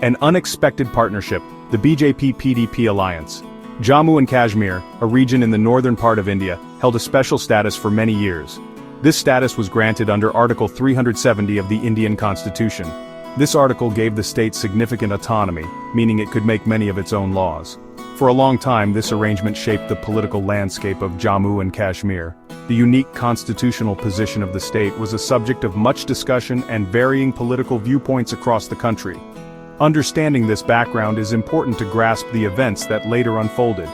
An unexpected partnership, the BJP-PDP Alliance. Jammu and Kashmir, a region in the northern part of India, held a special status for many years. This status was granted under Article 370 of the Indian Constitution. This article gave the state significant autonomy, meaning it could make many of its own laws. For a long time, this arrangement shaped the political landscape of Jammu and Kashmir. The unique constitutional position of the state was a subject of much discussion and varying political viewpoints across the country. Understanding this background is important to grasp the events that later unfolded.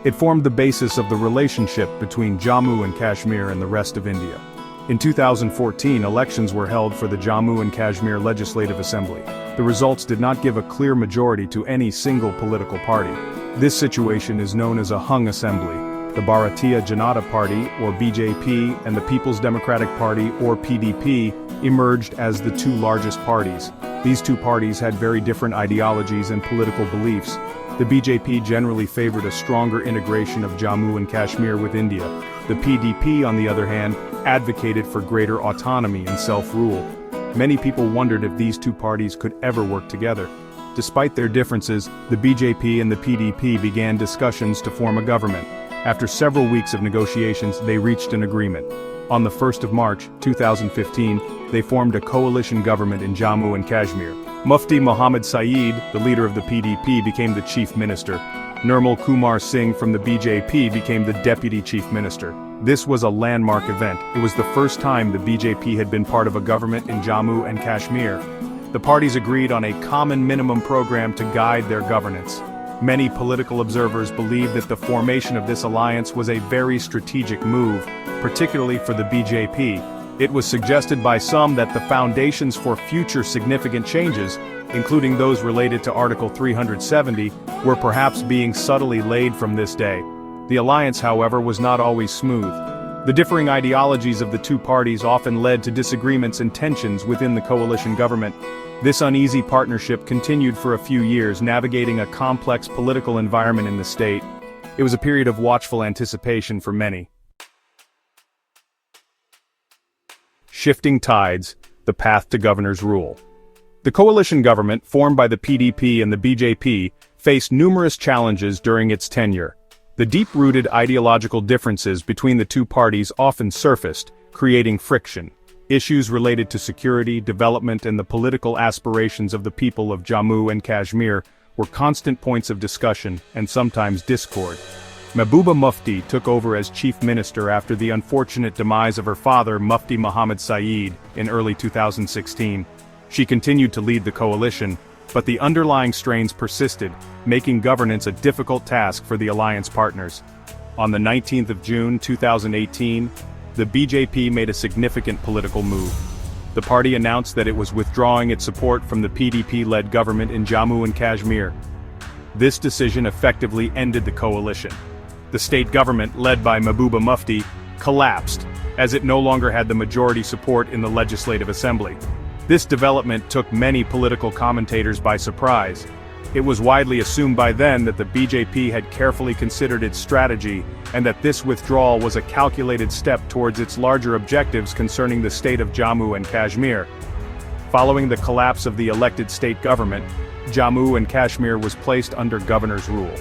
It formed the basis of the relationship between Jammu and Kashmir and the rest of India. In 2014, elections were held for the Jammu and Kashmir Legislative Assembly. The results did not give a clear majority to any single political party. This situation is known as a hung assembly. The Bharatiya Janata Party, or BJP, and the People's Democratic Party, or PDP, emerged as the two largest parties. These two parties had very different ideologies and political beliefs. The BJP generally favored a stronger integration of Jammu and Kashmir with India. The PDP, on the other hand, advocated for greater autonomy and self-rule. Many people wondered if these two parties could ever work together. Despite their differences, the BJP and the PDP began discussions to form a government. After several weeks of negotiations, they reached an agreement. On the 1st of March, 2015, they formed a coalition government in Jammu and Kashmir. Mufti Muhammad Saeed, the leader of the PDP, became the chief minister. Nirmal Kumar Singh from the BJP became the deputy chief minister. This was a landmark event. It was the first time the BJP had been part of a government in Jammu and Kashmir. The parties agreed on a common minimum program to guide their governance. Many political observers believe that the formation of this alliance was a very strategic move, particularly for the BJP. It was suggested by some that the foundations for future significant changes, including those related to Article 370, were perhaps being subtly laid from this day. The alliance, however, was not always smooth. The differing ideologies of the two parties often led to disagreements and tensions within the coalition government. This uneasy partnership continued for a few years, navigating a complex political environment in the state. It was a period of watchful anticipation for many. Shifting tides, the path to governor's rule. The coalition government, formed by the PDP and the BJP, faced numerous challenges during its tenure. The deep-rooted ideological differences between the two parties often surfaced, creating friction. Issues related to security, development, and the political aspirations of the people of Jammu and Kashmir were constant points of discussion and sometimes discord. Mehbooba Mufti took over as chief minister after the unfortunate demise of her father, Mufti Muhammad Saeed, in early 2016. She continued to lead the coalition, but the underlying strains persisted, making governance a difficult task for the alliance partners. On the 19th of June 2018, the BJP made a significant political move. The party announced that it was withdrawing its support from the PDP-led government in Jammu and Kashmir. This decision effectively ended the coalition. The state government, led by Mehbooba Mufti, collapsed, as it no longer had the majority support in the Legislative Assembly. This development took many political commentators by surprise. It was widely assumed by then that the BJP had carefully considered its strategy, and that this withdrawal was a calculated step towards its larger objectives concerning the state of Jammu and Kashmir. Following the collapse of the elected state government, Jammu and Kashmir was placed under governor's rule.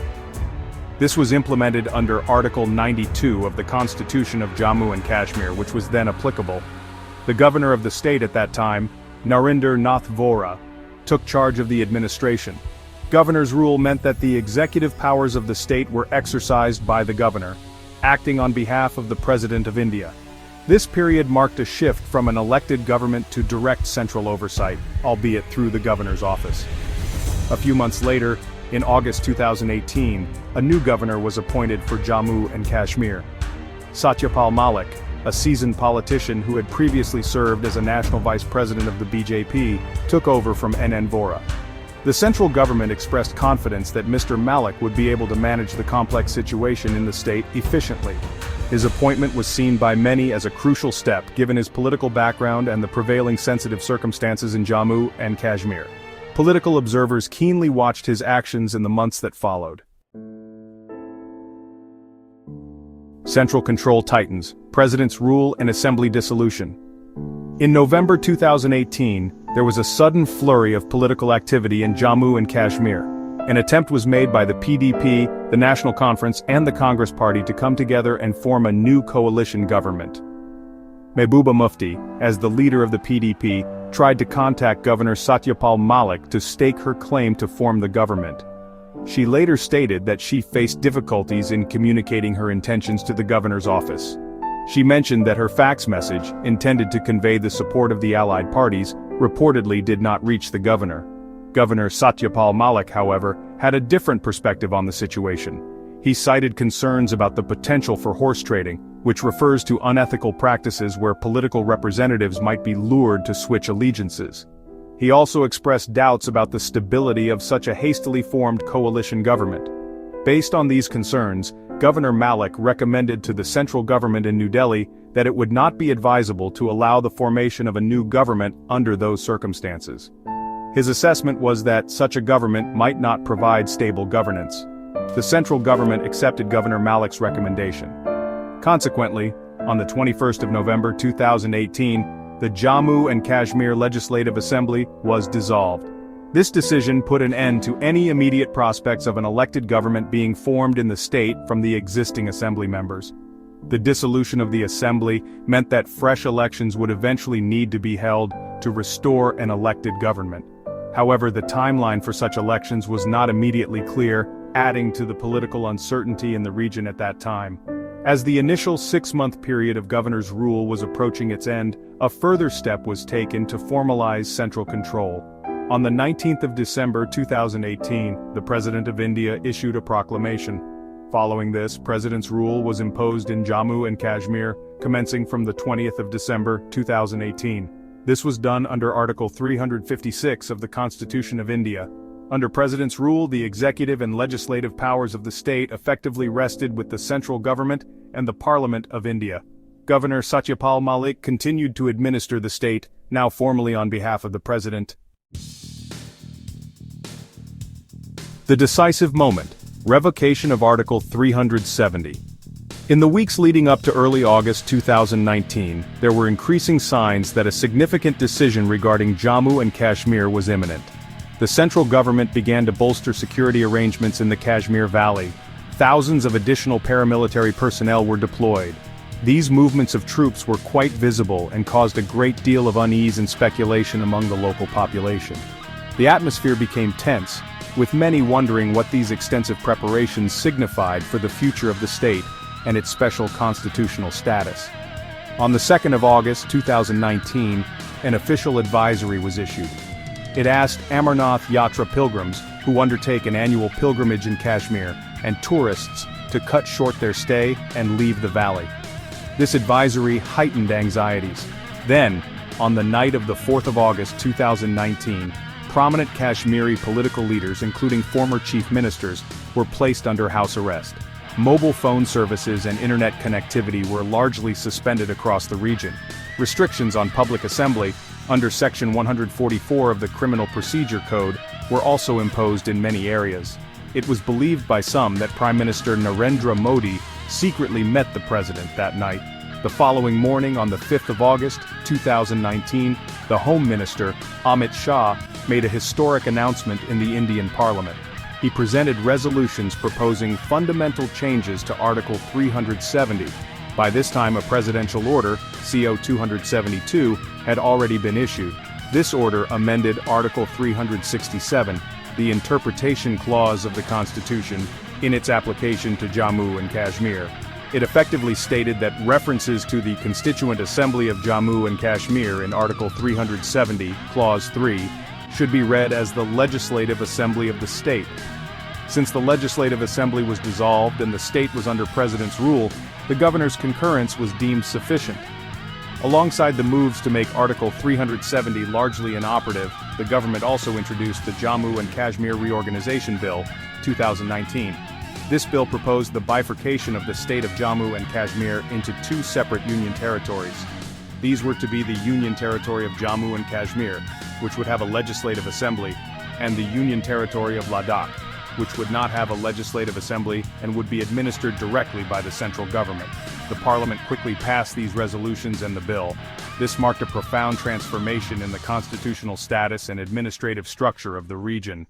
This was implemented under Article 92 of the Constitution of Jammu and Kashmir, which was then applicable. The governor of the state at that time, Narinder Nath Vohra, took charge of the administration. Governor's rule meant that the executive powers of the state were exercised by the governor, acting on behalf of the President of India. This period marked a shift from an elected government to direct central oversight, albeit through the governor's office. A few months later, in August 2018, a new governor was appointed for Jammu and Kashmir. Satyapal Malik, a seasoned politician who had previously served as a national vice president of the BJP, took over from NN Vohra. The central government expressed confidence that Mr. Malik would be able to manage the complex situation in the state efficiently. His appointment was seen by many as a crucial step given his political background and the prevailing sensitive circumstances in Jammu and Kashmir. Political observers keenly watched his actions in the months that followed. Central control tightens, President's rule and Assembly dissolution. In November 2018, there was a sudden flurry of political activity in Jammu and Kashmir. An attempt was made by the PDP, the National Conference, and the Congress Party to come together and form a new coalition government. Mehbooba Mufti, as the leader of the PDP, tried to contact Governor Satyapal Malik to stake her claim to form the government. She later stated that she faced difficulties in communicating her intentions to the governor's office. She mentioned that her fax message, intended to convey the support of the allied parties, reportedly did not reach the governor. Governor Satyapal Malik, however, had a different perspective on the situation. He cited concerns about the potential for horse trading, which refers to unethical practices where political representatives might be lured to switch allegiances. He also expressed doubts about the stability of such a hastily formed coalition government. Based on these concerns, Governor Malik recommended to the central government in New Delhi that it would not be advisable to allow the formation of a new government under those circumstances. His assessment was that such a government might not provide stable governance. The central government accepted Governor Malik's recommendation. Consequently, on the 21st of November 2018, the Jammu and Kashmir Legislative Assembly was dissolved. This decision put an end to any immediate prospects of an elected government being formed in the state from the existing assembly members. The dissolution of the assembly meant that fresh elections would eventually need to be held to restore an elected government. However, the timeline for such elections was not immediately clear, adding to the political uncertainty in the region at that time. As the initial 6-month period of governor's rule was approaching its end, a further step was taken to formalize central control. On the 19th of December 2018, the President of India issued a proclamation. Following this, President's rule was imposed in Jammu and Kashmir, commencing from the 20th of December 2018. This was done under Article 356 of the Constitution of India. Under President's rule, the executive and legislative powers of the state effectively rested with the central government and the Parliament of India. Governor Satyapal Malik continued to administer the state, now formally on behalf of the President. The decisive moment, Revocation of Article 370. In the weeks leading up to early August 2019, there were increasing signs that a significant decision regarding Jammu and Kashmir was imminent. The central government began to bolster security arrangements in the Kashmir Valley. Thousands of additional paramilitary personnel were deployed. These movements of troops were quite visible and caused a great deal of unease and speculation among the local population. The atmosphere became tense, with many wondering what these extensive preparations signified for the future of the state and its special constitutional status. On the 2nd of August 2019, an official advisory was issued. It asked Amarnath Yatra pilgrims, who undertake an annual pilgrimage in Kashmir, and tourists to cut short their stay and leave the valley. This advisory heightened anxieties. Then, on the night of the 4th of August 2019, prominent Kashmiri political leaders, including former chief ministers, were placed under house arrest. Mobile phone services and internet connectivity were largely suspended across the region. Restrictions on public assembly, under Section 144 of the Criminal Procedure Code, were also imposed in many areas. It was believed by some that Prime Minister Narendra Modi secretly met the president that night. The following morning, on the 5th of August 2019, the Home Minister, Amit Shah, made a historic announcement in the Indian Parliament. He presented resolutions proposing fundamental changes to Article 370. By this time, a presidential order, CO 272, had already been issued. This order amended Article 367, the interpretation clause of the Constitution, in its application to Jammu and Kashmir. It effectively stated that references to the Constituent Assembly of Jammu and Kashmir in Article 370, Clause 3, should be read as the Legislative Assembly of the state. Since the Legislative Assembly was dissolved and the state was under President's rule, the governor's concurrence was deemed sufficient. Alongside the moves to make Article 370 largely inoperative, the government also introduced the Jammu and Kashmir Reorganization Bill, 2019. This bill proposed the bifurcation of the state of Jammu and Kashmir into two separate union territories. These were to be the Union Territory of Jammu and Kashmir, which would have a legislative assembly, and the Union Territory of Ladakh, which would not have a legislative assembly and would be administered directly by the central government. The parliament quickly passed these resolutions and the bill. This marked a profound transformation in the constitutional status and administrative structure of the region.